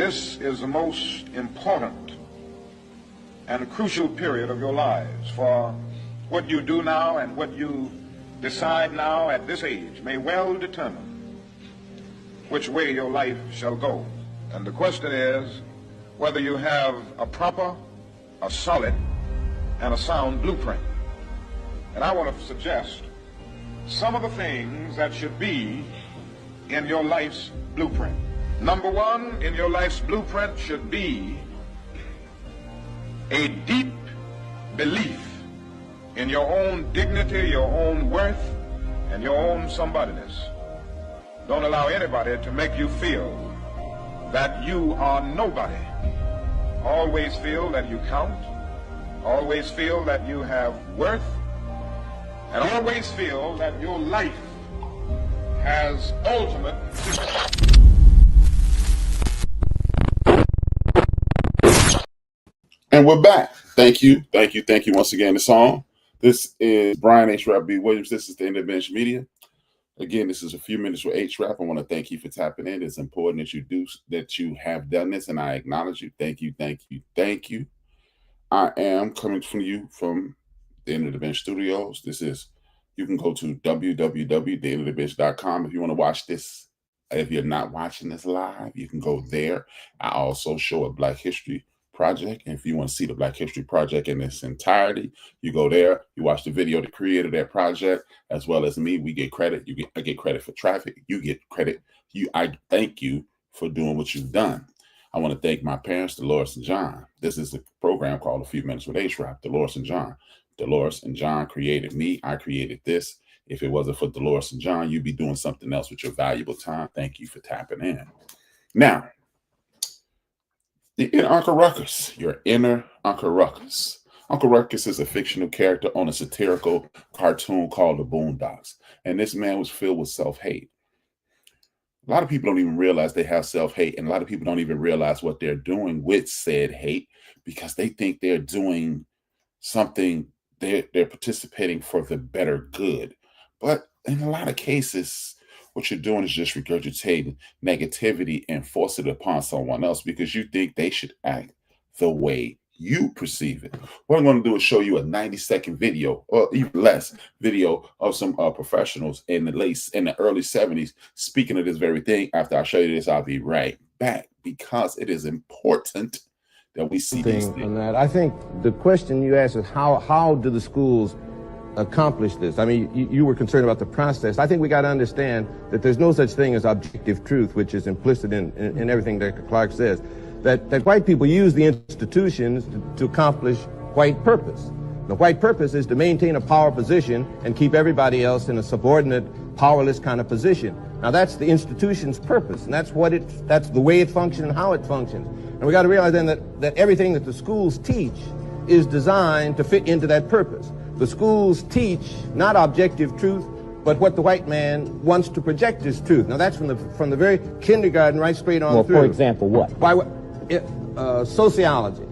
this is the most important and crucial period of your lives, for what you do now and what you decide now at this age may well determine which way your life shall go. And the question is whether you have a proper, a solid, and a sound blueprint. And I want to suggest some of the things that should be in your life's blueprint. Number one in your life's blueprint should be a deep belief in your own dignity, your own worth, and your own somebodyness. Don't allow anybody to make you feel that you are nobody. Always feel that you count. Always feel that you have worth. And always feel that your life has ultimate. And we're back. Thank you once again. The song. This is Brian HRap B. Williams. This is the Intervention Media. Again, this is a few minutes with HRap. I want to thank you for tapping in. It's important that you have done this, and I acknowledge you. Thank you. I am coming from you from the Intervention Studios. You can go to www.theintervention.com if you want to watch this. If you're not watching this live, you can go there. I also show a Black History Project, and if you want to see the Black History Project in its entirety, you go there, you watch the video, the creator of that project, as well as me. We get credit. I get credit for traffic. You get credit. I thank you for doing what you've done. I want to thank my parents, Dolores and John. This is a program called A Few Minutes with HRap. Dolores and John. Dolores and John created me. I created this. If it wasn't for Dolores and John, you'd be doing something else with your valuable time. Thank you for tapping in. Now, the inner Uncle Ruckus, your inner Uncle Ruckus. Uncle Ruckus is a fictional character on a satirical cartoon called The Boondocks. And this man was filled with self-hate. A lot of people don't even realize they have self-hate, and a lot of people don't even realize what they're doing with said hate because they think they're doing something, they're participating for the better good. But in a lot of cases, what you're doing is just regurgitating negativity and force it upon someone else because you think they should act the way you perceive it. What I'm going to do is show you a 90-second video, or even less video, of some professionals in the early 70s speaking of this very thing. After I show you this, I'll be right back because it is important that we see these things. On that, I think the question you asked is how do the schools accomplish this? I mean, you were concerned about the process. I think we got to understand that there's no such thing as objective truth, which is implicit in everything that Clark says. That white people use the institutions to accomplish white purpose. The white purpose is to maintain a power position and keep everybody else in a subordinate, powerless kind of position. Now that's the institution's purpose, and that's the way it functions and how it functions. And we got to realize then that everything that the schools teach is designed to fit into that purpose. The schools teach not objective truth, but what the white man wants to project as truth. Now that's from the very kindergarten right straight on through. Well, for example, what? Sociology.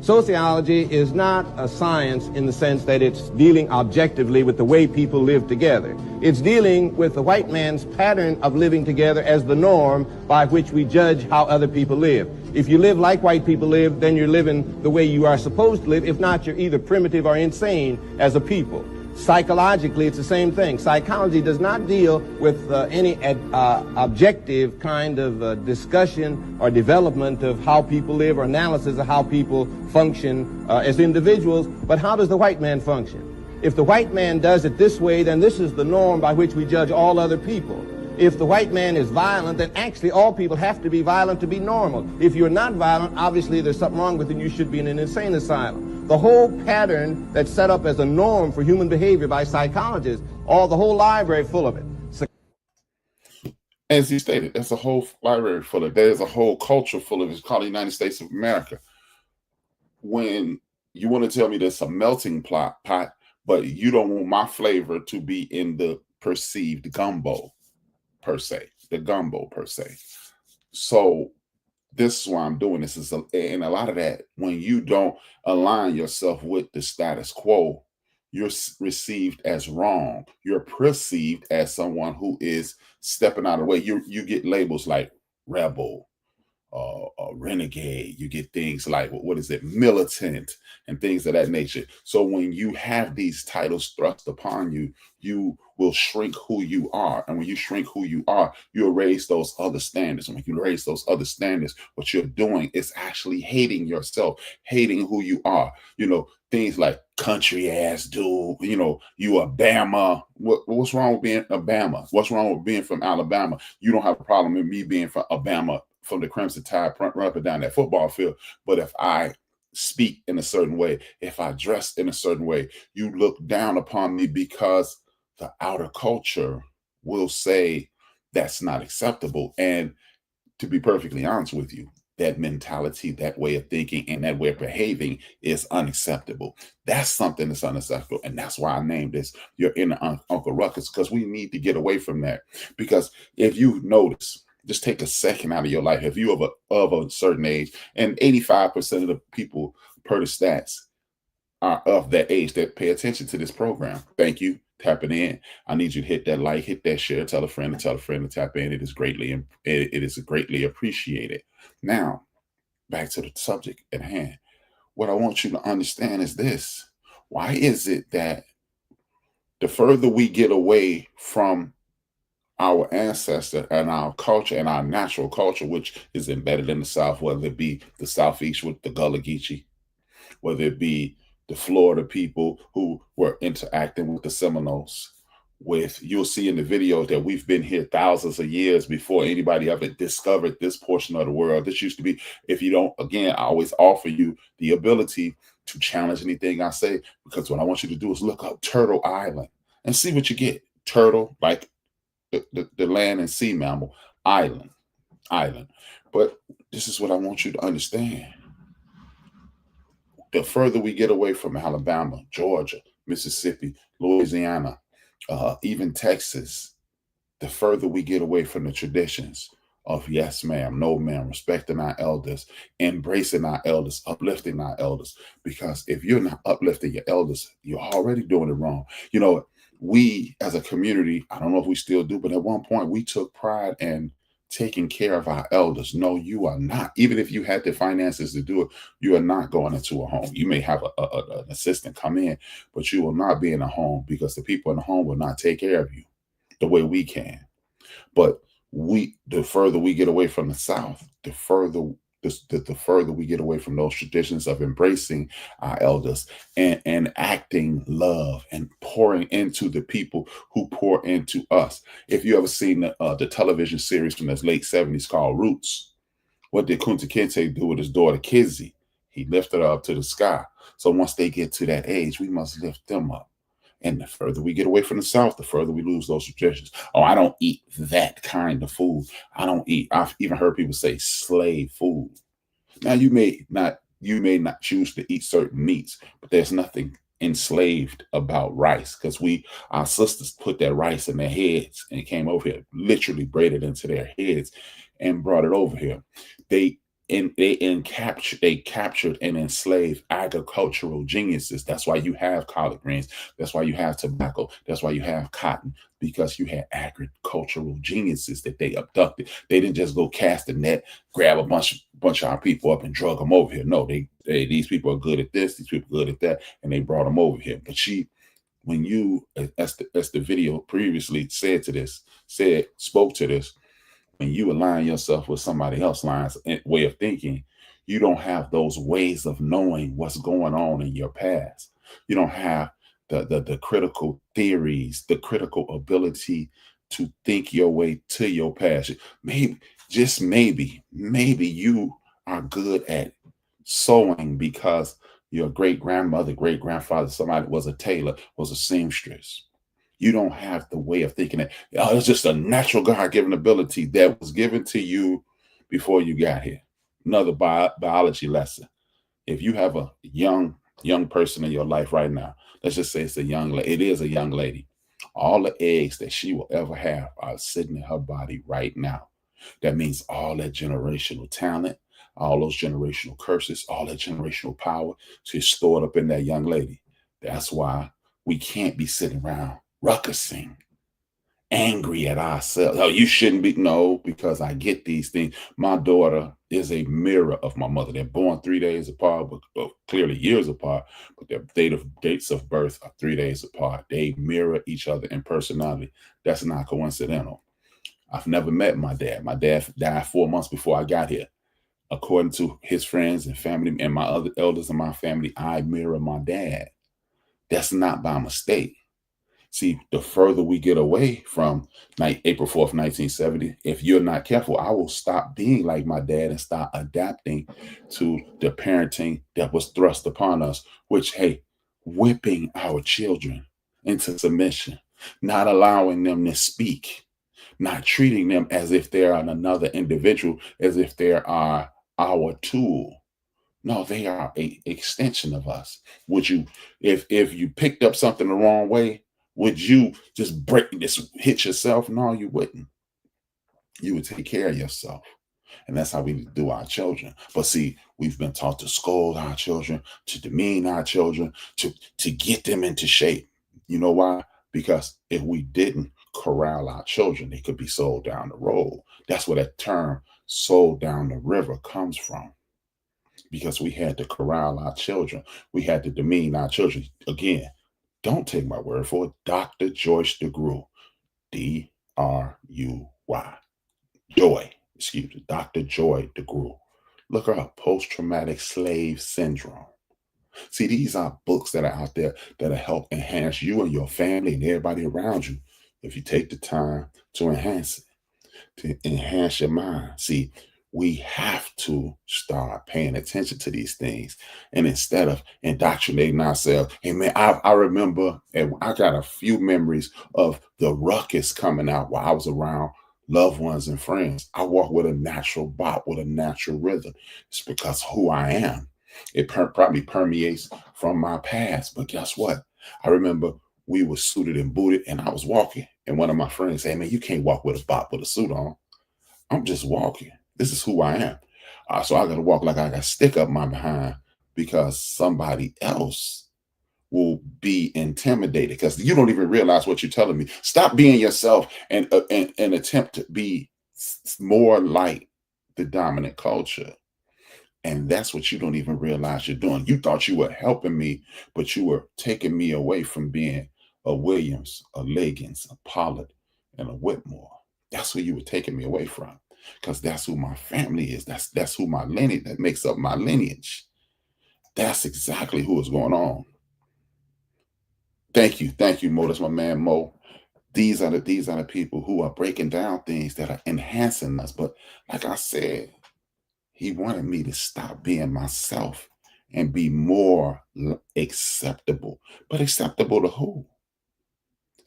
Sociology is not a science in the sense that it's dealing objectively with the way people live together. It's dealing with the white man's pattern of living together as the norm by which we judge how other people live. If you live like white people live, then you're living the way you are supposed to live. If not, you're either primitive or insane as a people. Psychologically, it's the same thing. Psychology does not deal with any objective kind of discussion or development of how people live or analysis of how people function as individuals, but how does the white man function? If the white man does it this way, then this is the norm by which we judge all other people. If the white man is violent, then actually all people have to be violent to be normal. If you're not violent, obviously there's something wrong with you and you should be in an insane asylum. The whole pattern that's set up as a norm for human behavior by psychologists, the whole library full of it. As he stated, there's a whole library full of it. There's a whole culture full of it. It's called the United States of America. When you want to tell me there's a melting pot, but you don't want my flavor to be in the perceived gumbo, per se. So this is why I'm doing this. And a lot of that, when you don't align yourself with the status quo, you're received as wrong. You're perceived as someone who is stepping out of the way. You get labels like rebel, renegade. You get things like, what is it, militant, and things of that nature. So when you have these titles thrust upon you, you will shrink who you are. And when you shrink who you are, you'll raise those other standards. And when you raise those other standards, what you're doing is actually hating yourself, hating who you are. You know, things like country ass dude, you know, you a Bama. What's wrong with being a Bama? What's wrong with being from Alabama? You don't have a problem with me being from Alabama, from the Crimson Tide, run up and down that football field. But if I speak in a certain way, if I dress in a certain way, you look down upon me because the outer culture will say that's not acceptable. And to be perfectly honest with you, that mentality, that way of thinking, and that way of behaving is unacceptable. That's something that's unacceptable. And that's why I named this Your Inner Uncle Ruckus, because we need to get away from that. Because if you notice, just take a second out of your life. If you of a certain age, and 85% of the people per the stats are of that age that pay attention to this program. Thank you. Tapping in. I need you to hit that like, hit that share, tell a friend to tap in. It is greatly appreciated. Now, back to the subject at hand. What I want you to understand is this. Why is it that the further we get away from our ancestor and our culture and our natural culture, which is embedded in the South, whether it be the Southeast with the Gullah Geechee, whether it be the Florida people who were interacting with the Seminoles, you'll see in the videos that we've been here thousands of years before anybody ever discovered this portion of the world. This used to be, if you don't, again, I always offer you the ability to challenge anything I say, because what I want you to do is look up Turtle Island and see what you get. Turtle, like the land and sea mammal, island. But this is what I want you to understand. The further we get away from Alabama, Georgia, Mississippi, Louisiana, even Texas, the further we get away from the traditions of yes, ma'am, no, ma'am, respecting our elders, embracing our elders, uplifting our elders. Because if you're not uplifting your elders, you're already doing it wrong. You know, we as a community, I don't know if we still do, but at one point we took pride in taking care of our elders. No, you are not. Even if you had the finances to do it, you are not going into a home. You may have an assistant come in, but you will not be in a home, because the people in the home will not take care of you the way we can. But the further we get away from the South, the further we get away from those traditions of embracing our elders and acting love and pouring into the people who pour into us. If you ever seen the television series from the late 70s called Roots, what did Kunta Kinte do with his daughter Kizzy? He lifted her up to the sky. So once they get to that age, we must lift them up. And the further we get away from the South, the further we lose those traditions. Oh, I don't eat that kind of food. I've even heard people say slave food. Now you may not choose to eat certain meats, but there's nothing enslaved about rice, because our sisters put that rice in their heads and came over here, literally braided into their heads and brought it over here. They captured and enslaved agricultural geniuses. That's why you have collard greens. That's why you have tobacco. That's why you have cotton, because you had agricultural geniuses that they abducted. They didn't just go cast a net, grab a bunch of our people up and drug them over here. No, these people are good at this, these people are good at that, and they brought them over here. But when you, as the video previously spoke to this, when you align yourself with somebody else's way of thinking, you don't have those ways of knowing what's going on in your past. You don't have the critical theories, the critical ability to think your way to your past. Maybe, just maybe you are good at sewing because your great-grandmother, great-grandfather, somebody was a tailor, was a seamstress. You don't have the way of thinking that, oh, it's just a natural God-given ability that was given to you before you got here. Another biology lesson. If you have a young person in your life right now, let's just say it is a young lady. All the eggs that she will ever have are sitting in her body right now. That means all that generational talent, all those generational curses, all that generational power is stored up in that young lady. That's why we can't be sitting around ruckusing angry at ourselves. Oh, you shouldn't be. No, because I get these things. My daughter is a mirror of my mother. They're born 3 days apart, but well, clearly years apart, but their dates of birth are 3 days apart. They mirror each other in personality. That's not coincidental. I've never met my dad. My dad died 4 months before I got here. According to his friends and family and my other elders in my family, I mirror my dad. That's not by mistake. See, the further we get away from April 4th, 1970, if you're not careful, I will stop being like my dad and start adapting to the parenting that was thrust upon us, which, hey, whipping our children into submission, not allowing them to speak, not treating them as if they're another individual, as if they are our tool. No, they are a extension of us. Would you, if you picked up something the wrong way, would you just hit yourself? No, you wouldn't. You would take care of yourself. And that's how we do our children. But see, we've been taught to scold our children, to demean our children, to get them into shape. You know why? Because if we didn't corral our children, they could be sold down the road. That's where that term sold down the river comes from. Because we had to corral our children. We had to demean our children. Again, don't take my word for it. Dr. Joyce DeGruy, D-R-U-Y. Joy, excuse me, Dr. Joy DeGruy. Look her up, post-traumatic slave syndrome. See, these are books that are out there that'll help enhance you and your family and everybody around you if you take the time to enhance it, to enhance your mind. See, we have to start paying attention to these things. And instead of indoctrinating ourselves, hey man, I remember, and I got a few memories of the ruckus coming out while I was around loved ones and friends. I walk with a natural bop, with a natural rhythm. It's because who I am. It probably permeates from my past. But guess what? I remember we were suited and booted and I was walking. And one of my friends said, man, you can't walk with a bop with a suit on. I'm just walking. This is who I am. So I got to walk like I got stick up my behind because somebody else will be intimidated because you don't even realize what you're telling me. Stop being yourself and attempt to be more like the dominant culture. And that's what you don't even realize you're doing. You thought you were helping me, but you were taking me away from being a Williams, a Liggins, a Pollard, and a Whitmore. That's who you were taking me away from. Because that's who my family is. That's who my lineage, that makes up my lineage. That's exactly who is going on. Thank you, Mo. That's my man, Mo. These are the people who are breaking down things that are enhancing us. But like I said, he wanted me to stop being myself and be more acceptable. But acceptable to who?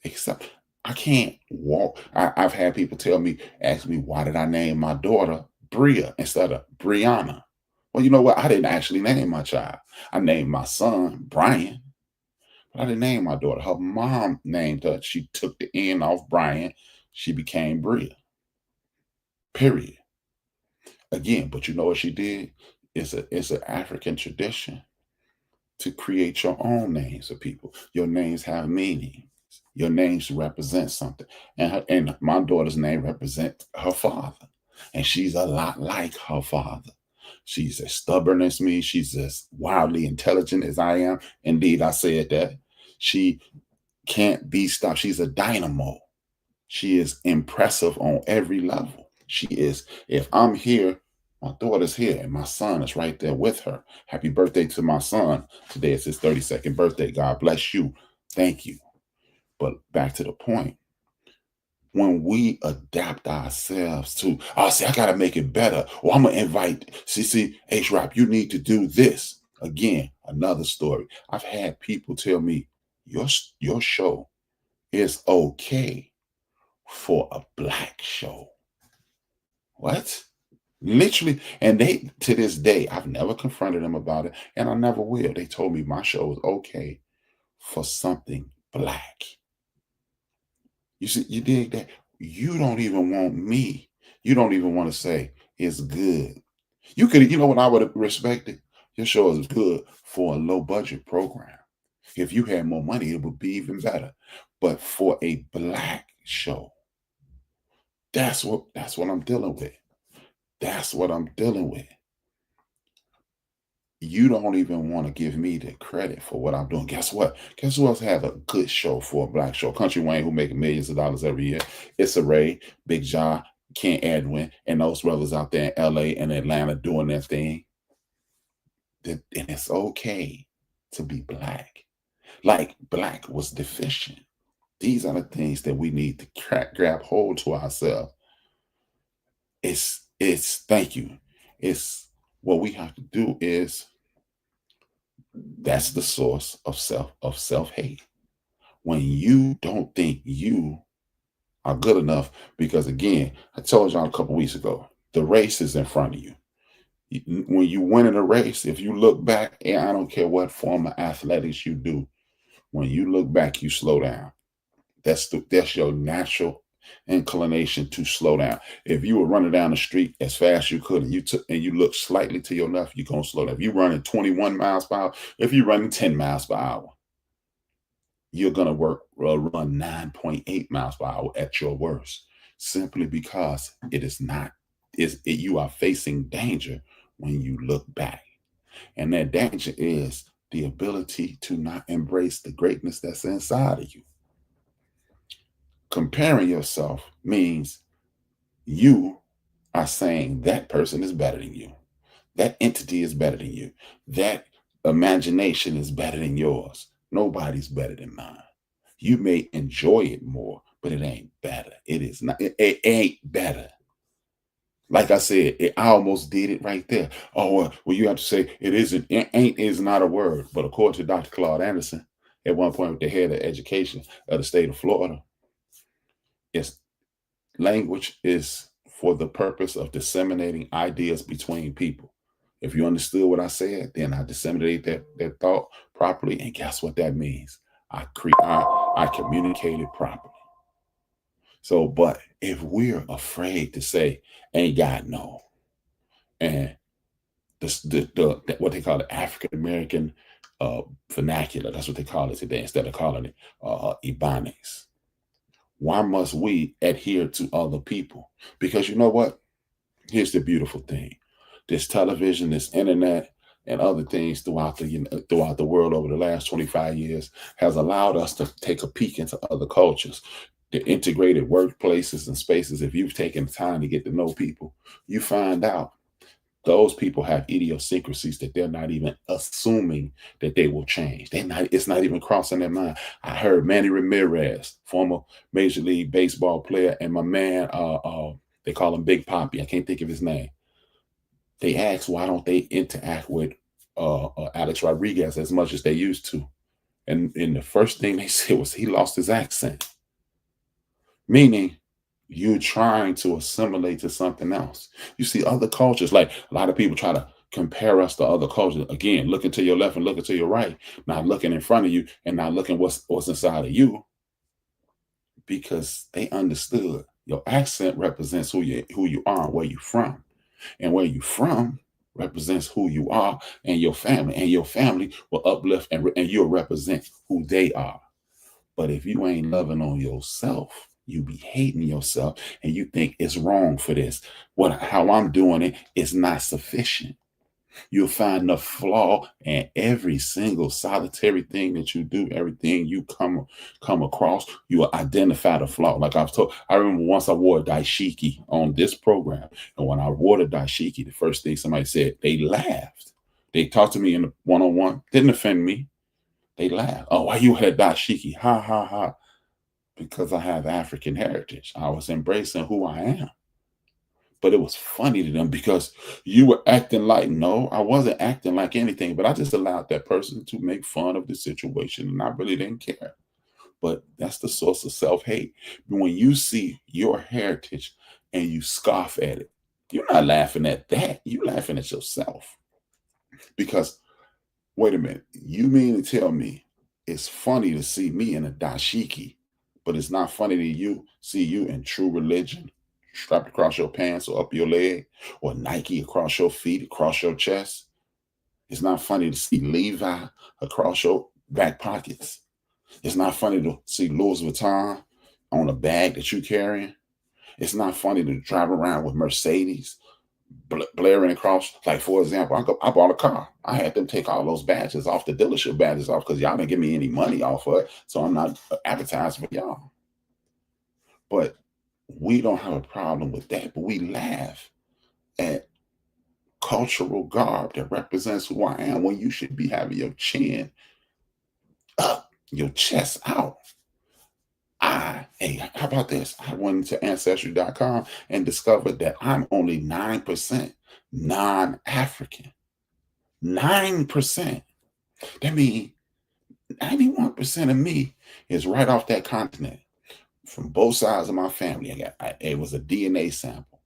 Except I can't walk. I've had people ask me, why did I name my daughter Bria instead of Brianna? Well, you know what? I didn't actually name my child. I named my son Brian, but I didn't name my daughter. Her mom named her. She took the N off Brian. She became Bria. Period. Again, but you know what she did? It's an African tradition to create your own names of people. Your names have meaning. Your names represent something. And my daughter's name represents her father. And she's a lot like her father. She's as stubborn as me. She's as wildly intelligent as I am. Indeed, I said that. She can't be stopped. She's a dynamo. She is impressive on every level. She is. If I'm here, my daughter's here, and my son is right there with her. Happy birthday to my son. Today is his 32nd birthday. God bless you. Thank you. But back to the point. When we adapt ourselves to, I got to make it better. Or I'm going to invite, HRap, you need to do this. Again, another story. I've had people tell me, your show is okay for a black show. What? Literally. And they, to this day, I've never confronted them about it, and I never will. They told me my show is okay for something black. You see, you dig that? You don't even want me. You don't even want to say it's good. You could, you know what I would have respected? Your show is good for a low budget program. If you had more money, it would be even better. But for a black show. That's what I'm dealing with. That's what I'm dealing with. You don't even want to give me the credit for what I'm doing. Guess what? Guess who else have a good show for a black show? Country Wayne, who making millions of dollars every year. Issa Rae, Big John, Ken Edwin, and those brothers out there in LA and Atlanta doing their thing. And it's okay to be black. Like black was deficient. These are the things that we need to grab hold to ourselves. It's thank you. It's what we have to do is that's the source of self-hate. When you don't think you are good enough, because again, I told y'all a couple weeks ago, the race is in front of you. When you win in a race, if you look back, and I don't care what form of athletics you do, when you look back, you slow down. That's your natural inclination to slow down. If you were running down the street as fast as you could and you look slightly to your left, you're going to slow down. If you're running 21 miles per hour, if you're running 10 miles per hour, you're going to run 9.8 miles per hour at your worst, simply because you are facing danger when you look back. And that danger is the ability to not embrace the greatness that's inside of you. Comparing yourself means you are saying that person is better than you. That entity is better than you. That imagination is better than yours. Nobody's better than mine. You may enjoy it more, but it ain't better. It is not. It ain't better. Like I said, I almost did it right there. Oh, well, you have to say it isn't. Ain't is not a word. But according to Dr. Claude Anderson, at one point with the head of education of the state of Florida, language is for the purpose of disseminating ideas between people. If you understood what I said, then I disseminated that thought properly. And guess what that means? I communicated properly. So, but if we're afraid to say, ain't God no, and what they call the African American vernacular, that's what they call it today, instead of calling it Ebonics. Why must we adhere to other people? Because you know what? Here's the beautiful thing. This television, this internet, and other things throughout the world over the last 25 years has allowed us to take a peek into other cultures. The integrated workplaces and spaces, if you've taken the time to get to know people, you find out those people have idiosyncrasies that they're not even assuming that they will change. It's not even crossing their mind. I heard Manny Ramirez, former Major League Baseball player, and my man, they call him Big Papi. I can't think of his name. They asked why don't they interact with Alex Rodriguez as much as they used to. And the first thing they said was he lost his accent. Meaning, you're trying to assimilate to something else. You see other cultures, like a lot of people try to compare us to other cultures. Again, looking to your left and looking to your right, not looking in front of you and not looking what's inside of you, because they understood your accent represents who you are and where you're from. And where you're from represents who you are and your family will uplift and you'll represent who they are. But if you ain't loving on yourself, you be hating yourself and you think it's wrong for this. How I'm doing it is not sufficient. You'll find the flaw in every single solitary thing that you do, everything you come across, you will identify the flaw. Like I was told, I remember once I wore a dashiki on this program. And when I wore the dashiki, the first thing somebody said, they laughed. They talked to me in the one-on-one, didn't offend me. They laughed. Oh, why you had dashiki? Ha, ha, ha. Because I have African heritage. I was embracing who I am. But it was funny to them because you were acting like, no, I wasn't acting like anything, but I just allowed that person to make fun of the situation and I really didn't care. But that's the source of self-hate. When you see your heritage and you scoff at it, you're not laughing at that. You're laughing at yourself. Because, wait a minute, you mean to tell me it's funny to see me in a dashiki, but it's not funny to see you in true religion, strapped across your pants or up your leg, or Nike across your feet, across your chest? It's not funny to see Levi across your back pockets. It's not funny to see Louis Vuitton on a bag that you're carrying. It's not funny to drive around with Mercedes blaring across. Like, for example, I bought a car. I had them take all those badges off, the dealership badges off, because y'all didn't give me any money off of it. So I'm not advertising for y'all. But we don't have a problem with that. But we laugh at cultural garb that represents who I am when you should be having your chin up, your chest out. Hey, how about this? I went into Ancestry.com and discovered that I'm only 9% non-African. 9%. That means 91% of me is right off that continent. From both sides of my family, it was a DNA sample.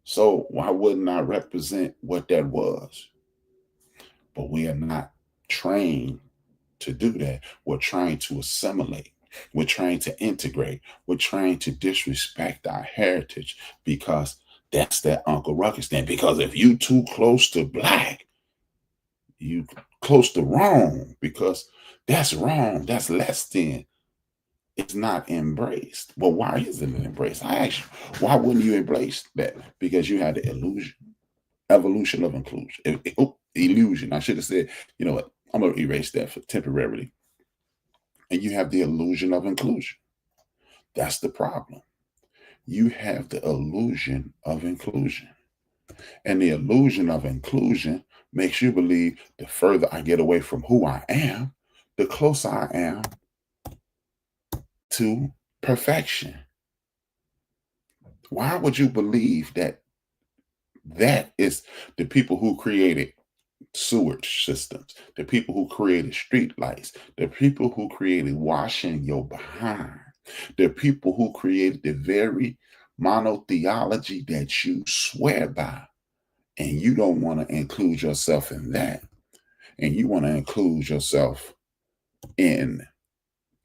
So why wouldn't I represent what that was? But we are not trained to do that. We're trying to assimilate. We're trying to integrate. We're trying to disrespect our heritage because that's that Uncle Ruckus thing. Because if you too close to black, you close to wrong, because that's wrong. That's less than. It's not embraced. Well, why isn't it embraced? I ask you, why wouldn't you embrace that? Because you had the evolution of inclusion. Illusion. I should have said, you know what? I'm going to erase that for temporarily. And you have the illusion of inclusion. That's the problem. You have the illusion of inclusion. And the illusion of inclusion makes you believe the further I get away from who I am, the closer I am to perfection. Why would you believe that that is the people who created sewage systems, the people who created street lights, the people who created washing your behind, the people who created the very monotheology that you swear by, and you don't want to include yourself in that, and you want to include yourself in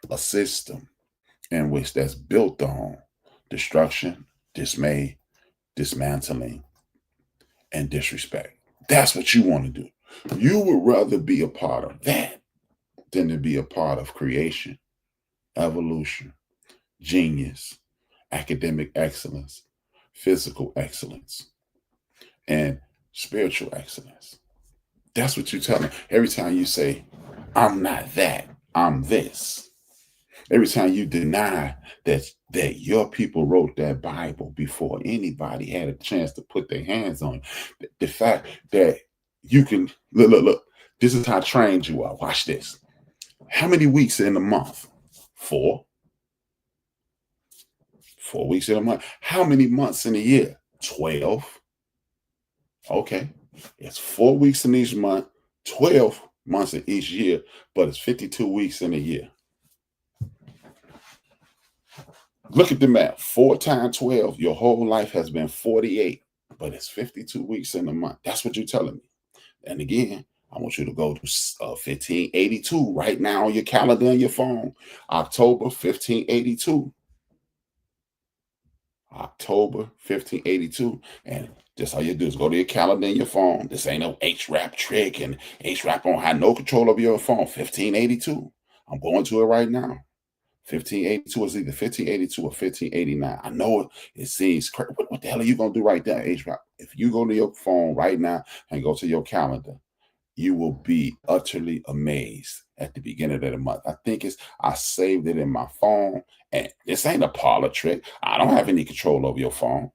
a system in which that's built on destruction, dismay, dismantling, and disrespect. That's what you want to do. You would rather be a part of that than to be a part of creation, evolution, genius, academic excellence, physical excellence, and spiritual excellence. That's what you tell me. Every time you say, I'm not that, I'm this. Every time you deny that your people wrote that Bible before anybody had a chance to put their hands on it. The fact that you can, look, this is how trained you are. Watch this. How many weeks in a month? 4. 4 weeks in a month. How many months in a year? 12. Okay. It's 4 weeks in each month, 12 months in each year, but it's 52 weeks in a year. Look at the math. 4 times 12, your whole life has been 48, but it's 52 weeks in a month. That's what you're telling me. And again, I want you to go to 1582 right now on your calendar on your phone. October 1582. October 1582. And just all you do is go to your calendar in your phone. This ain't no HRap trick, and HRap don't have no control over your phone. 1582. I'm going to it right now. 1582 is either 1582 or 1589. I know it seems crazy. What the hell are you going to do right there, HRap? If you go to your phone right now and go to your calendar, you will be utterly amazed at the beginning of the month. I saved it in my phone, and this ain't a parlor trick. I don't have any control over your phone.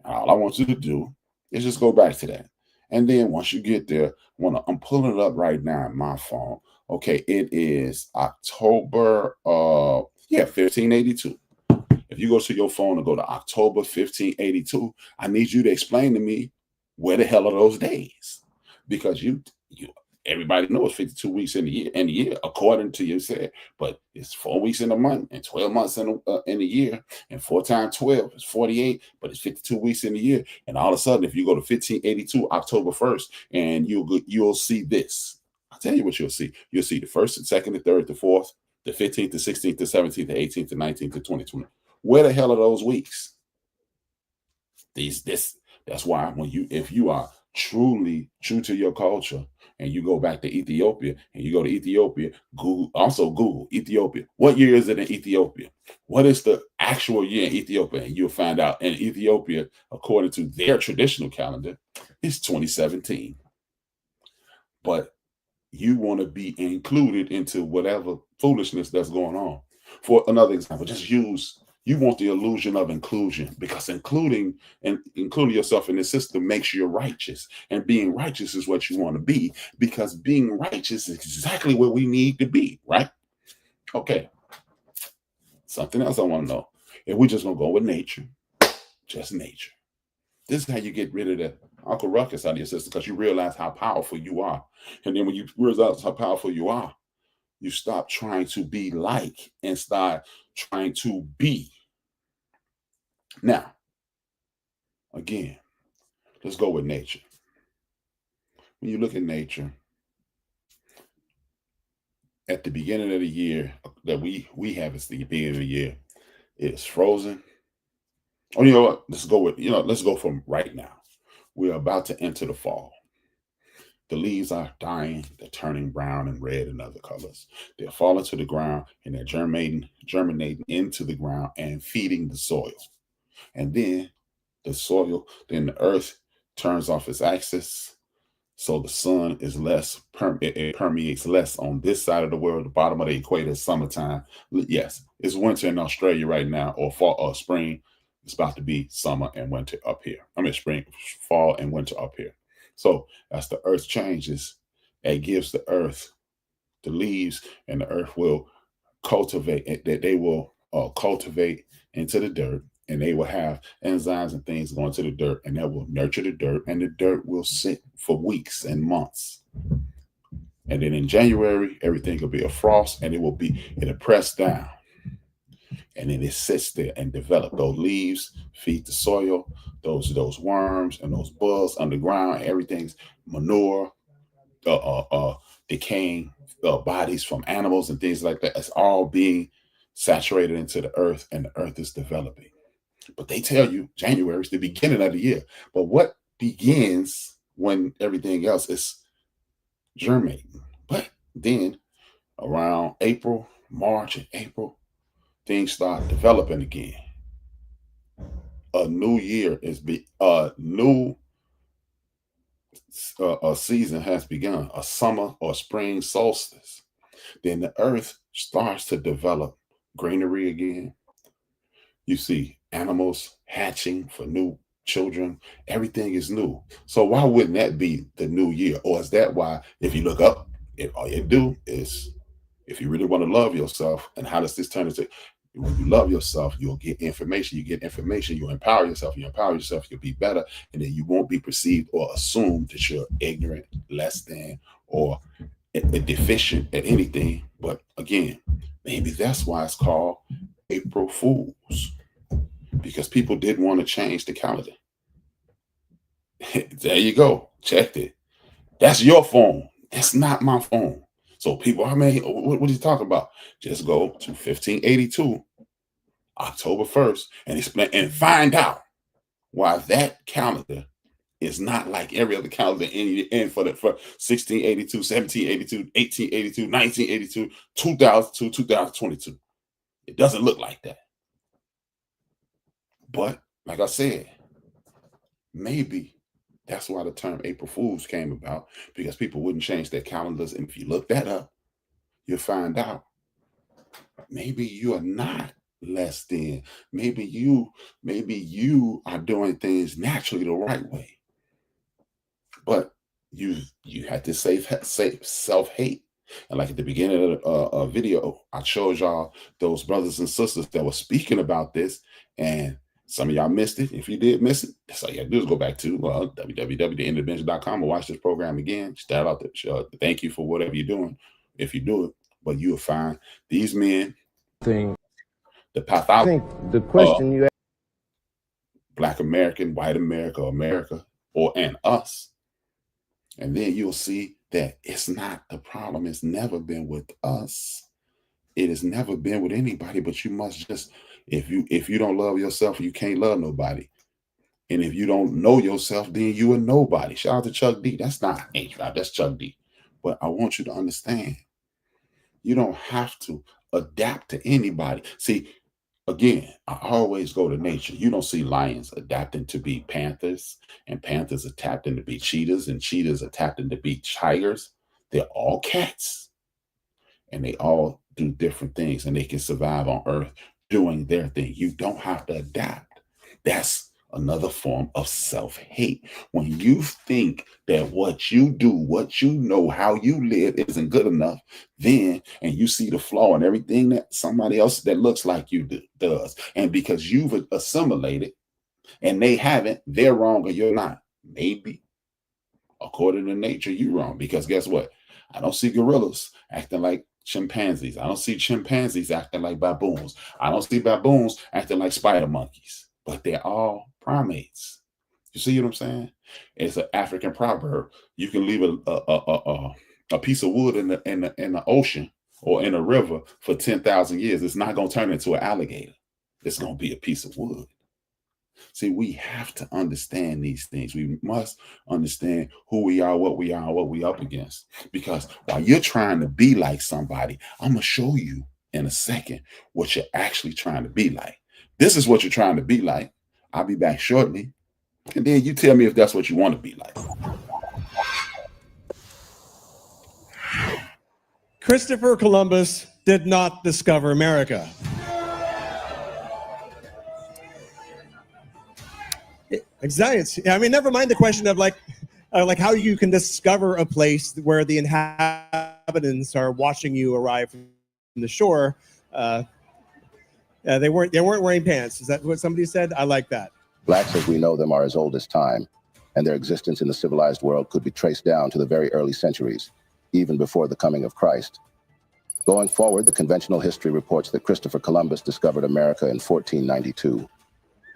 All I want you to do is just go back to that. And then once you get there, I'm pulling it up right now on my phone. Okay, it is October 1582. If you go to your phone and go to October 1582, I need you to explain to me where the hell are those days? Because everybody knows 52 weeks in a year, according to you said, but it's 4 weeks in a month and 12 months in a year, and 4 times 12 is 48, but it's 52 weeks in a year. And all of a sudden, if you go to 1582 October 1st, and you'll see this. I'll tell you what you'll see. You'll see the 1st, the 2nd, the 3rd, the 4th, the 15th, the 16th, the 17th, the 18th, the 19th, the 20th. Where the hell are those weeks? That's why if you are truly true to your culture, and you go back to Ethiopia, and you go to Ethiopia, Google Ethiopia. What year is it in Ethiopia? What is the actual year in Ethiopia? And you'll find out in Ethiopia, according to their traditional calendar, it's 2017. But you want to be included into whatever foolishness that's going on. For another example, you want the illusion of inclusion, because including yourself in the system makes you righteous. And being righteous is what you want to be, because being righteous is exactly where we need to be, right? Okay. Something else I want to know. If we're just going to go with nature, just nature. This is how you get rid of the Uncle Ruckus out of your system, because you realize how powerful you are. And then when you realize how powerful you are, you stop trying to be like and start trying to be. Now, again, let's go with nature. When you look at nature, at the beginning of the year that we have as the beginning of the year, it's frozen. Oh, you know what? Let's go from right now. We're about to enter the fall. The leaves are dying, they're turning brown and red and other colors. They're falling to the ground, and they're germinating into the ground and feeding the soil. And then the earth turns off its axis. So the sun is less, it permeates less on this side of the world. The bottom of the equator is summertime. Yes, it's winter in Australia right now, or fall or spring. It's about to be summer and winter up here. I mean, fall and winter up here. So as the earth changes, it gives the earth the leaves, and the earth will cultivate, that they will cultivate into the dirt, and they will have enzymes and things going to the dirt, and that will nurture the dirt, and the dirt will sit for weeks and months. And then in January, everything will be a frost, and it'll press down. And then it sits there and develop. Those leaves feed the soil, those worms and those bugs underground, everything's manure, decaying bodies from animals and things like that. It's all being saturated into the earth, and the earth is developing. But they tell you January is the beginning of the year. But what begins when everything else is germinating? But then around March and April, things start developing again. A new year a new season has begun, a summer or spring solstice. Then the earth starts to develop greenery again. You see animals hatching for new children. Everything is new. So why wouldn't that be the new year? Or is that why, if you look up, all you do is, if you really want to love yourself, and how does this turn into? When you love yourself, you'll get information. You get information, you'll empower yourself. You empower yourself, you'll be better. And then you won't be perceived or assumed that you're ignorant, less than, or deficient at anything. But again, maybe that's why it's called April Fools, because people didn't want to change the calendar. There you go. Checked it. That's your phone. That's not my phone. So people, what are you talking about? Just go to 1582, October 1st, and explain and find out why that calendar is not like every other calendar in for 1682, 1782, 1882, 1982, 2002, 2022. It doesn't look like that. But like I said, maybe that's why the term April Fools came about, because people wouldn't change their calendars. And if you look that up, you'll find out maybe you are not less than. Maybe you are doing things naturally the right way. But you had to save self-hate. And like at the beginning of a video, I showed y'all those brothers and sisters that were speaking about this, and some of y'all missed it. If you did miss it, that's all you gotta do is go back to www.theintervention.com and watch this program again. Start out the thank you for whatever you're doing, if you do it. But you'll find these men, the pathology. I think the question you asked, Black American, white America, and us. And then you'll see that it's not the problem. It's never been with us. It has never been with anybody. But you must just, if you don't love yourself, you can't love nobody. And if you don't know yourself, then you a nobody. Shout out to Chuck D. That's not HRap, that's Chuck D. But I want you to understand, you don't have to adapt to anybody. See, again, I always go to nature. You don't see lions adapting to be panthers, and panthers adapting to be cheetahs, and cheetahs adapting to be tigers. They're all cats, and they all do different things, and they can survive on Earth doing their thing. You don't have to adapt. That's another form of self-hate. When you think that what you do, what you know, how you live isn't good enough, then, and you see the flaw in everything that somebody else that looks like you does, and because you've assimilated and they haven't, they're wrong or you're not. Maybe, according to nature, you're wrong, because guess what? I don't see gorillas acting like chimpanzees. I don't see chimpanzees acting like baboons. I don't see baboons acting like spider monkeys, but they're all primates. You see what I'm saying? It's an African proverb. You can leave a piece of wood in the ocean or in a river for 10,000 years. It's not going to turn into an alligator. It's going to be a piece of wood. See, we have to understand these things. We must understand who we are, what we up against. Because while you're trying to be like somebody, I'm going to show you in a second what you're actually trying to be like. This is what you're trying to be like. I'll be back shortly. And then you tell me if that's what you want to be like. Christopher Columbus did not discover America. Exactly. I mean, never mind the question of like how you can discover a place where the inhabitants are watching you arrive from the shore. They weren't wearing pants. Is that what somebody said? I like that. Blacks as we know them are as old as time, and their existence in the civilized world could be traced down to the very early centuries, even before the coming of Christ. Going forward, the conventional history reports that Christopher Columbus discovered America in 1492.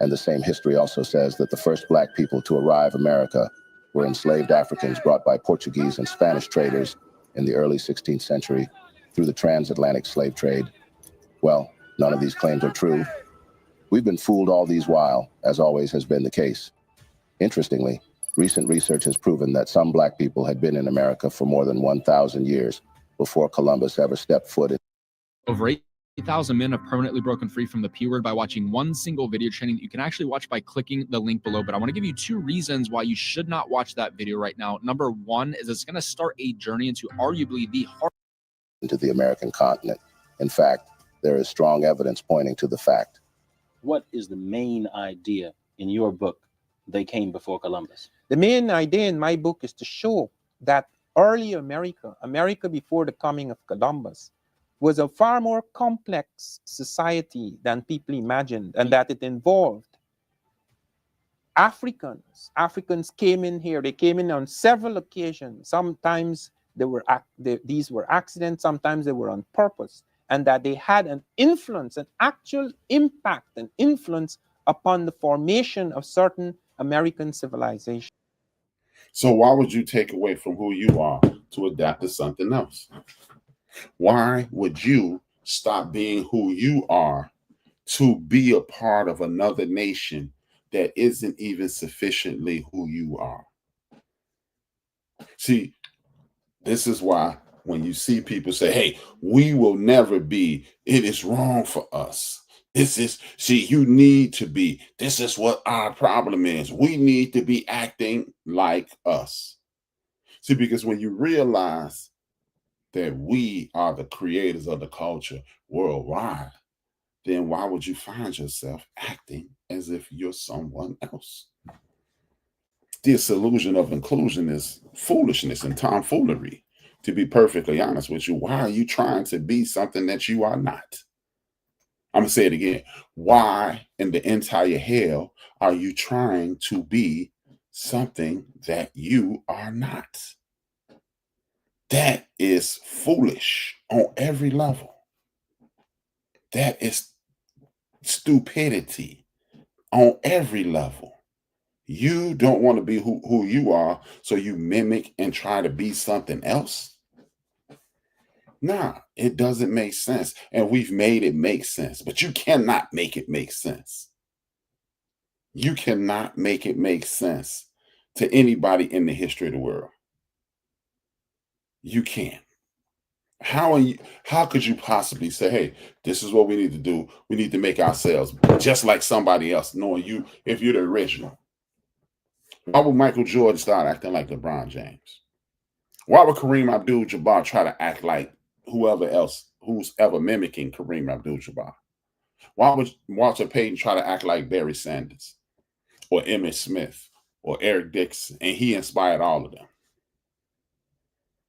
And the same history also says that the first black people to arrive America were enslaved Africans brought by Portuguese and Spanish traders in the early 16th century through the transatlantic slave trade. Well, none of these claims are true. We've been fooled all these while, as always has been the case. Interestingly, recent research has proven that some black people had been in America for more than 1,000 years before Columbus ever stepped foot in. Over 8,000 men have permanently broken free from the P word by watching one single video training that you can actually watch by clicking the link below. But I want to give you 2 reasons why you should not watch that video right now. Number 1 is it's going to start a journey into arguably the hard into the American continent. In fact, there is strong evidence pointing to the fact. What is the main idea in your book, They Came Before Columbus? The main idea in my book is to show that early America before the coming of Columbus, was a far more complex society than people imagined, and that it involved Africans. Africans came in here. They came in on several occasions. Sometimes these were accidents. Sometimes they were on purpose, and that they had an influence, an actual impact, an influence upon the formation of certain American civilization. So why would you take away from who you are to adapt to something else? Why would you stop being who you are to be a part of another nation that isn't even sufficiently who you are? See, this is why when you see people say, hey, we will never be, it is wrong for us. You need to be, this is what our problem is. We need to be acting like us. See, because when you realize that we are the creators of the culture worldwide, then why would you find yourself acting as if you're someone else? This illusion of inclusion is foolishness and tomfoolery. To be perfectly honest with you, why are you trying to be something that you are not? I'm going to say it again. Why in the entire hell are you trying to be something that you are not? That is foolish on every level. That is stupidity on every level. You don't want to be who you are, so you mimic and try to be something else? Nah, it doesn't make sense. And we've made it make sense, but you cannot make it make sense. You cannot make it make sense to anybody in the history of the world. You can't. How could you possibly say, hey, this is what we need to do? We need to make ourselves just like somebody else, knowing you, if you're the original. Why would Michael Jordan start acting like LeBron James? Why would Kareem Abdul-Jabbar try to act like whoever else who's ever mimicking Kareem Abdul-Jabbar? Why would Walter Payton try to act like Barry Sanders or Emmitt Smith or Eric Dixon? And he inspired all of them.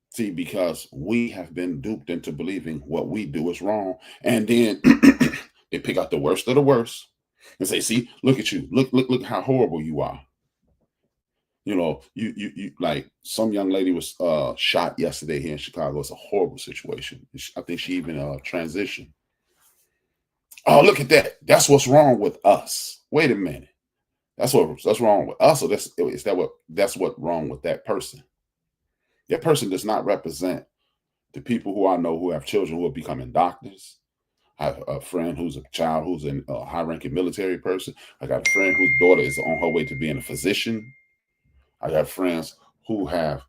See, because we have been duped into believing what we do is wrong. And then they pick out the worst of the worst and say, see, look at you. Look how horrible you are. You know, you like some young lady was shot yesterday here in Chicago. It's a horrible situation. I think she even transitioned. Oh, look at that. That's what's wrong with us. Wait a minute. That's wrong with us, or that's what's wrong with that person. That person does not represent the people who I know who have children who are becoming doctors. I have a friend who's a child who's a high-ranking military person. I got a friend whose daughter is on her way to being a physician. I got friends who have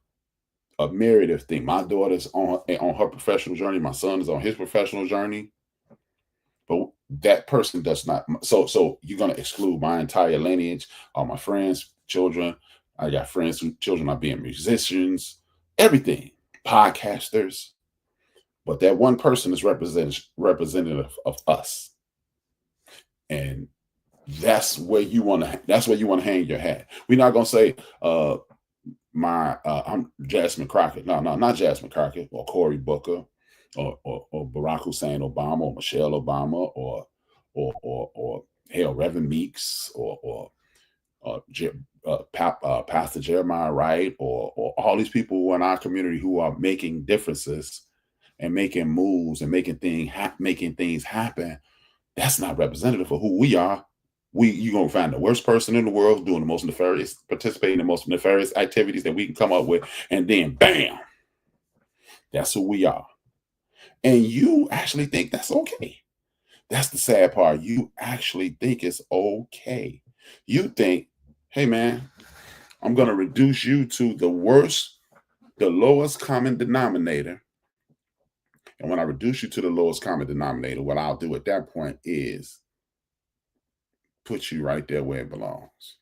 a myriad of things. My daughter's on her professional journey. My son is on his professional journey. But that person does not. So you're going to exclude my entire lineage, all my friends, children. I got friends whose children are being musicians, everything, podcasters. But that one person is representative of us. And that's where you want to hang your hat. We're not going to say I'm Jasmine Crockett. No, not Jasmine Crockett or Cory Booker or Barack Hussein Obama or Michelle Obama or hell, Reverend Meeks or Pastor Jeremiah Wright or all these people in our community who are making differences and making moves and making things happen. That's not representative of who we are. You're going to find the worst person in the world doing the most nefarious, participating in the most nefarious activities that we can come up with. And then, bam, that's who we are. And you actually think that's okay. That's the sad part. You actually think it's okay. You think, hey, man, I'm going to reduce you to the lowest common denominator. And when I reduce you to the lowest common denominator, what I'll do at that point is put you right there where it belongs.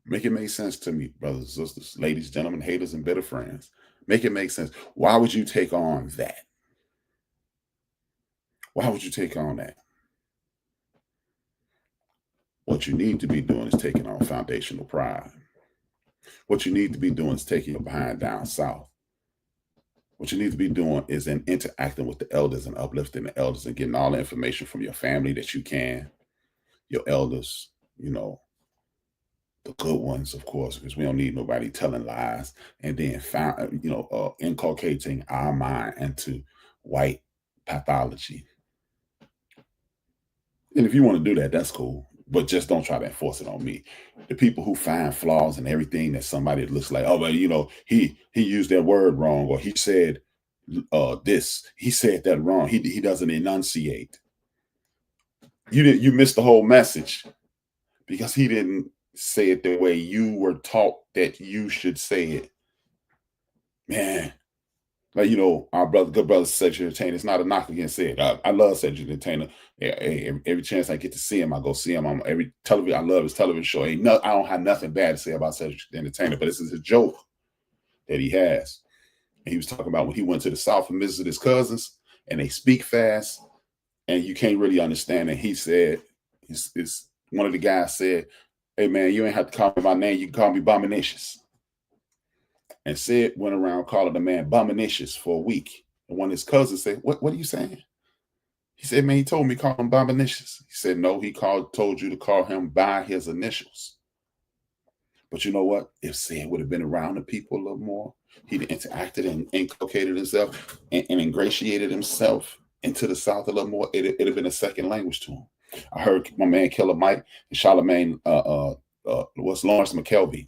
Make it make sense to me, brothers and sisters, ladies, gentlemen, haters, and bitter friends. Make it make sense. Why would you take on that? Why would you take on that? What you need to be doing is taking on foundational pride. What you need to be doing is taking your behind down south. What you need to be doing is interacting with the elders and uplifting the elders and getting all the information from your family that you can, your elders, the good ones, of course, because we don't need nobody telling lies, and then inculcating our mind into white pathology. And if you want to do that, that's cool, but just don't try to enforce it on me. The people who find flaws in everything that somebody looks like, oh, well, he used that word wrong, or he said this, he said that wrong. He doesn't enunciate. You missed the whole message because he didn't say it the way you were taught that you should say it. Man, like, our good brother Cedric Entertainer. It's not a knock against it. I love Cedric Entertainer. Every chance I get to see him, I go see him on every television. I love his television show. I don't have nothing bad to say about Cedric Entertainer, but this is a joke that he has. And he was talking about when he went to the South and visited his cousins, and they speak fast, and you can't really understand it. He said, one of the guys said, hey, man, you ain't have to call me by name. You can call me Bominicious. And Sid went around calling the man Bominicious for a week. And one of his cousins said, what are you saying? He said, man, he told me to call him Bominicious. He said, no, he told you to call him by his initials. But you know what? If Sid would have been around the people a little more, he'd interacted and inculcated himself and ingratiated himself into the South a little more, it'd have been a second language to him. I heard my man Killer Mike and Charlemagne was Lawrence McKelvey,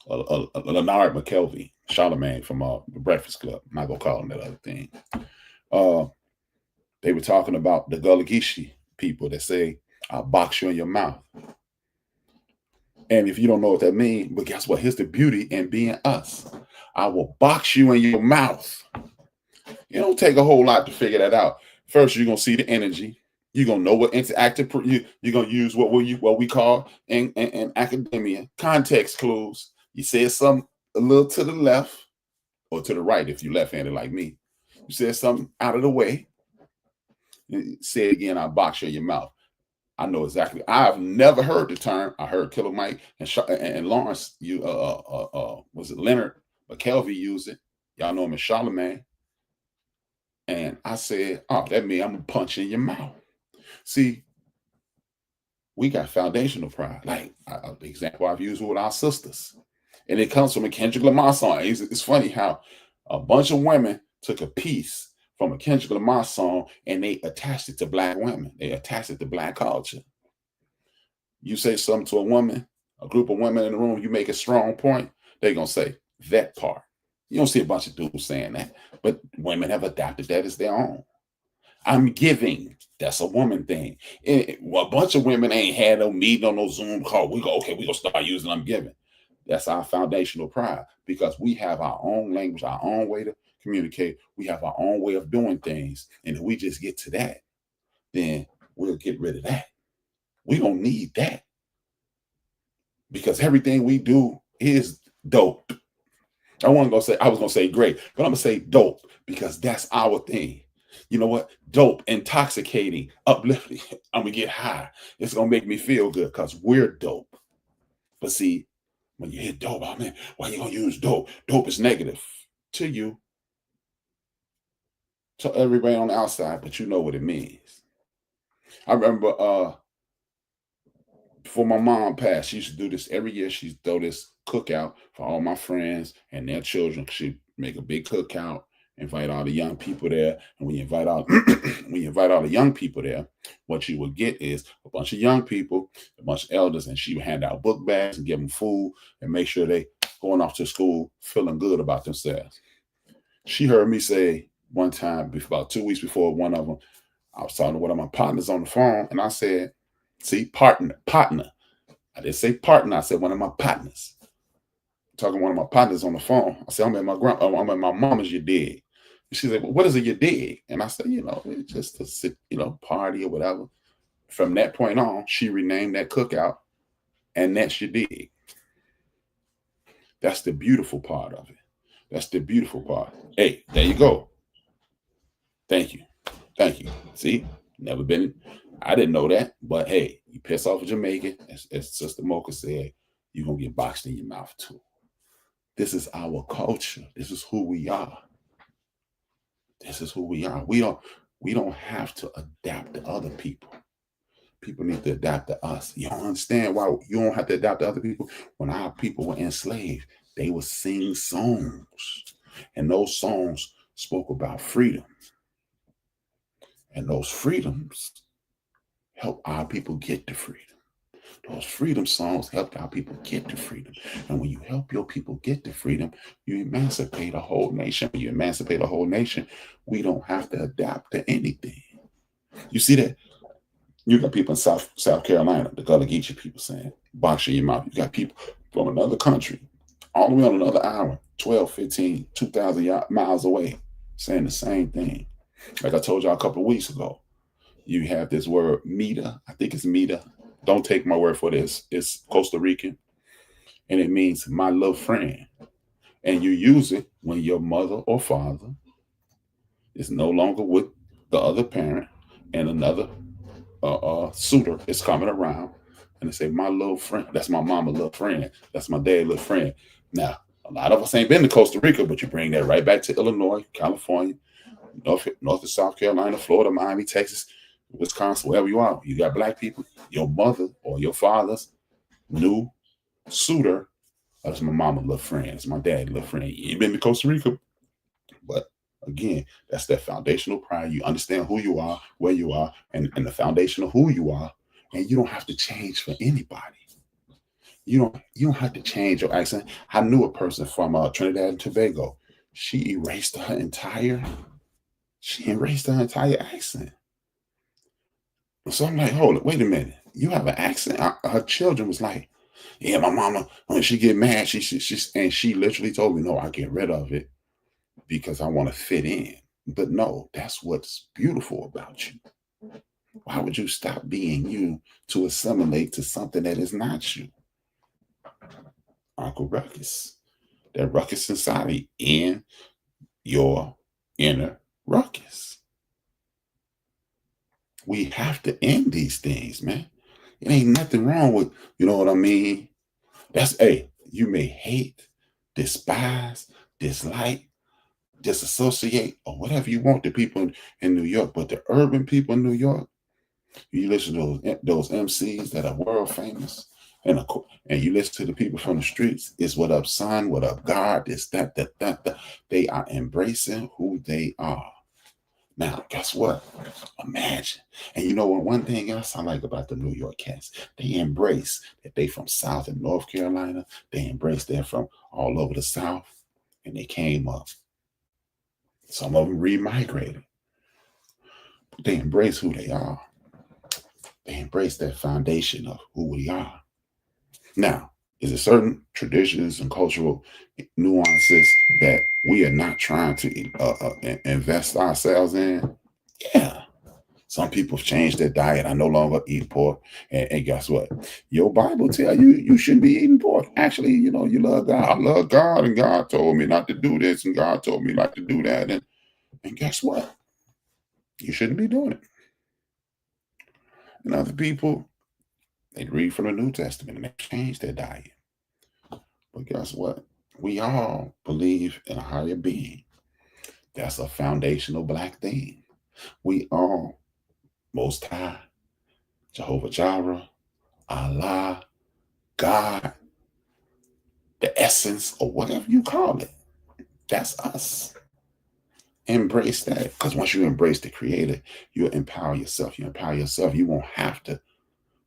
Leonard McKelvey, Charlemagne from the Breakfast Club. I'm not gonna call him that other thing. They were talking about the Gullah Geechee people that say, I'll box you in your mouth. And if you don't know what that means, but guess what? Here's the beauty in being us. I will box you in your mouth. It don't take a whole lot to figure that out. First, you're gonna see the energy. You're gonna know what interactive you're gonna use what we call in academia context clues. You said something a little to the left or to the right if you're left-handed like me. You said something out of the way. Say it again, I'll box you in your mouth. I know exactly. I've never heard the term. I heard Killer Mike and Lawrence, was it Leonard McKelvey use it. Y'all know him as Charlemagne. And I said, oh, that means I'm going to punch in your mouth. See, we got foundational pride. Like the example I've used with our sisters. And it comes from a Kendrick Lamar song. It's funny how a bunch of women took a piece from a Kendrick Lamar song and they attached it to black women. They attached it to black culture. You say something to a woman, a group of women in the room, you make a strong point, they're going to say that part. You don't see a bunch of dudes saying that, but women have adapted that as their own. I'm giving. That's a woman thing. A bunch of women ain't had no meeting on no Zoom call. We go, okay, we're going to start using I'm giving. That's our foundational pride because we have our own language, our own way to communicate. We have our own way of doing things. And if we just get to that, then we'll get rid of that. We don't need that because everything we do is dope. I was going to say great, but I'm going to say dope because that's our thing. You know what? Dope, intoxicating, uplifting. I'm going to get high. It's going to make me feel good because we're dope. But see, when you hear dope, oh man, why are you going to use dope? Dope is negative to you, to everybody on the outside, but you know what it means. I remember before my mom passed, she used to do this every year. She'd throw this cookout for all my friends and their children. She'd make a big cookout, invite all the young people there. And when you invite all the young people there, what you would get is a bunch of young people, a bunch of elders, and she would hand out book bags and give them food and make sure they going off to school feeling good about themselves. She heard me say one time, about 2 weeks before one of them, I was talking to one of my partners on the phone, and I said, see, partner. I didn't say partner. I said one of my partners. Talking to one of my partners on the phone. I said, I'm at my mama's, you dig. And she said, well, what is it you dig? And I said, it's just a sit, party or whatever. From that point on, she renamed that cookout, and that's your dig. That's the beautiful part of it. That's the beautiful part. Hey, there you go. Thank you. See, never been. I didn't know that, but hey, you piss off a Jamaican, as Sister Mocha said, you're going to get boxed in your mouth too. This is our culture. This is who we are. We don't have to adapt to other people. People need to adapt to us. You don't understand why you don't have to adapt to other people. When our people were enslaved, they would sing songs. And those songs spoke about freedom. And those freedoms help our people get to freedom. Those freedom songs helped our people get to freedom. And when you help your people get to freedom, you emancipate a whole nation. When you emancipate a whole nation, we don't have to adapt to anything. You see that? You got people in South Carolina, the Gullah Geechee people saying, box in your mouth. You got people from another country, all the way on another hour, 12, 15, 2,000 miles away, saying the same thing. Like I told y'all a couple of weeks ago, you have this word, Mita. I think it's Mita. Don't take my word for this. It's Costa Rican, and it means my little friend. And you use it when your mother or father is no longer with the other parent and another suitor is coming around, and they say, my little friend. That's my mama little friend. That's my dad little friend. Now, a lot of us ain't been to Costa Rica, but you bring that right back to Illinois, California, North and South Carolina, Florida, Miami, Texas, Wisconsin, wherever you are. You got black people, your mother or your father's new suitor. That's my mama little friend. That's my dad little friend. You ain't been to Costa Rica, but again, that's that foundational pride. You understand who you are, where you are, and the foundation of who you are, and you don't have to change for anybody. You don't have to change your accent. I knew a person from Trinidad and Tobago. She erased her entire accent. So I'm like, hold it, wait a minute. you have an accent. Her children was like, yeah, my mama, when she get mad, she literally told me, no, I get rid of it because I want to fit in. But no, that's what's beautiful about you. Why would you stop being you to assimilate to something that is not you? Uncle Ruckus. That ruckus inside in your inner ruckus. We have to end these things, man. It ain't nothing wrong with, you know what I mean? That's, hey, you may hate, despise, dislike, disassociate, or whatever you want to people in New York, but the urban people in New York, you listen to those MCs that are world famous, and you listen to the people from the streets, it's what up, son, what up, God, this, that. They are embracing who they are. Now, guess what? Imagine. And you know what? One thing else I like about the New York cats, they embrace that they from South and North Carolina. They embrace they're from all over the South, and they came up. Some of them remigrated. But they embrace who they are. They embrace that foundation of who we are. Now, is there certain traditions and cultural nuances that we are not trying to invest ourselves in? Yeah. Some people have changed their diet. I no longer eat pork. And guess what? Your Bible tells you shouldn't be eating pork. Actually, you know, you love God. I love God, and God told me not to do this, and God told me not to do that. And guess what? You shouldn't be doing it. And other people, they read from the New Testament and they change their diet. But guess what? We all believe in a higher being. That's a foundational black thing. We all, Most High, Jehovah Jireh, Allah, God, the essence, or whatever you call it. That's us. Embrace that. Because once you embrace the Creator, you'll empower yourself. You empower yourself. You won't have to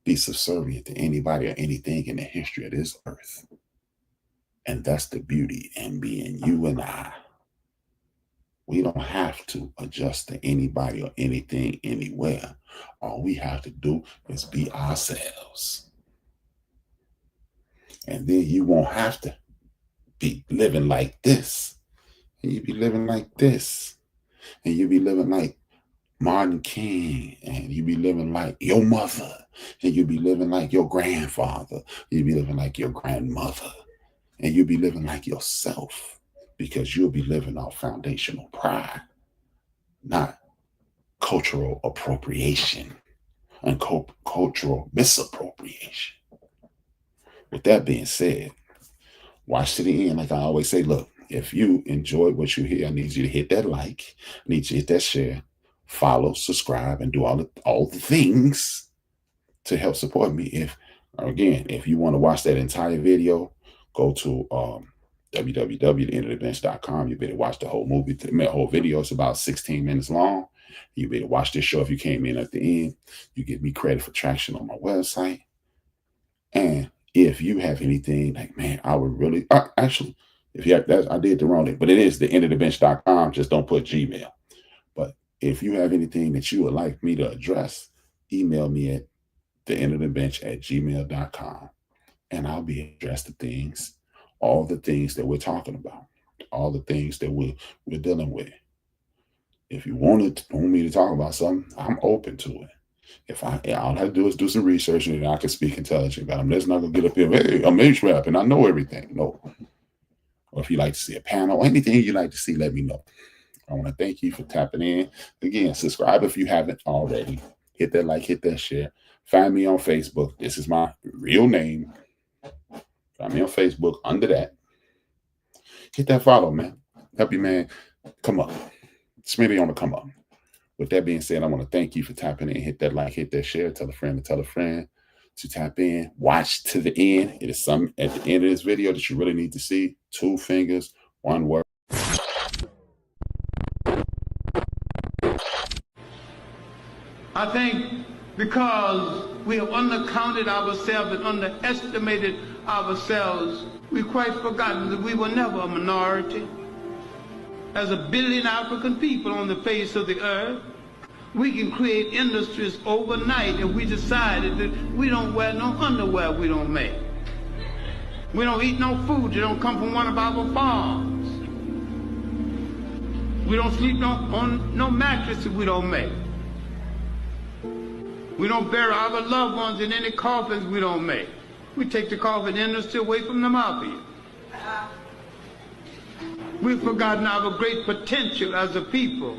be subservient to anybody or anything in the history of this earth. And that's the beauty in being you and I. We don't have to adjust to anybody or anything anywhere. All we have to do is be ourselves. And then you won't have to be living like this. And you be living like this. And you be living like Martin King. And you be living like your mother. And you be living like your grandfather. You be living like your grandmother. And you'll be living like yourself, because you'll be living off foundational pride, not cultural appropriation and cultural misappropriation. With that being said, watch to the end. Like I always say, look, if you enjoyed what you hear, I need you to hit that like, I need you to hit that share, follow, subscribe, and do all the things to help support me. If you want to watch that entire video, go to www.theendofthebench.com. You better watch the whole movie, the whole video. It's about 16 minutes long. You better watch this show if you came in at the end. You give me credit for traction on my website. And if you have anything like, man, I would really, actually, if you have that, I did the wrong thing, but it is theendofthebench.com. Just don't put Gmail. But if you have anything that you would like me to address, email me at theendofthebench@gmail.com. And I'll be addressing things, all the things that we're talking about, all the things that we're dealing with. If you want me to talk about something, I'm open to it. All I have to do is do some research, and I can speak intelligent. But I'm just not gonna get up here, hey, I'm HRap and I know everything. No. Or if you like to see a panel, or anything you like to see, let me know. I want to thank you for tapping in. Again, subscribe if you haven't already. Hit that like, hit that share. Find me on Facebook. This is my real name. Find me on Facebook under that. Hit that follow, man. Help you, man. Come up. Smitty on the come up. With that being said, I want to thank you for tapping in. Hit that like, hit that share. Tell a friend to tell a friend to tap in. Watch to the end. It is something at the end of this video that you really need to see. 2 fingers, 1 word. I think because we have undercounted ourselves and underestimated ourselves, we've quite forgotten that we were never a minority. As 1 billion African people on the face of the earth, We can create industries overnight if we decided that we don't wear no underwear we don't make. We don't eat no food that don't come from one of our farms. We don't sleep on no mattresses we don't make. We don't bury our loved ones in any coffins we don't make. We take the coffin industry away from the mafia. We've forgotten our great potential as a people.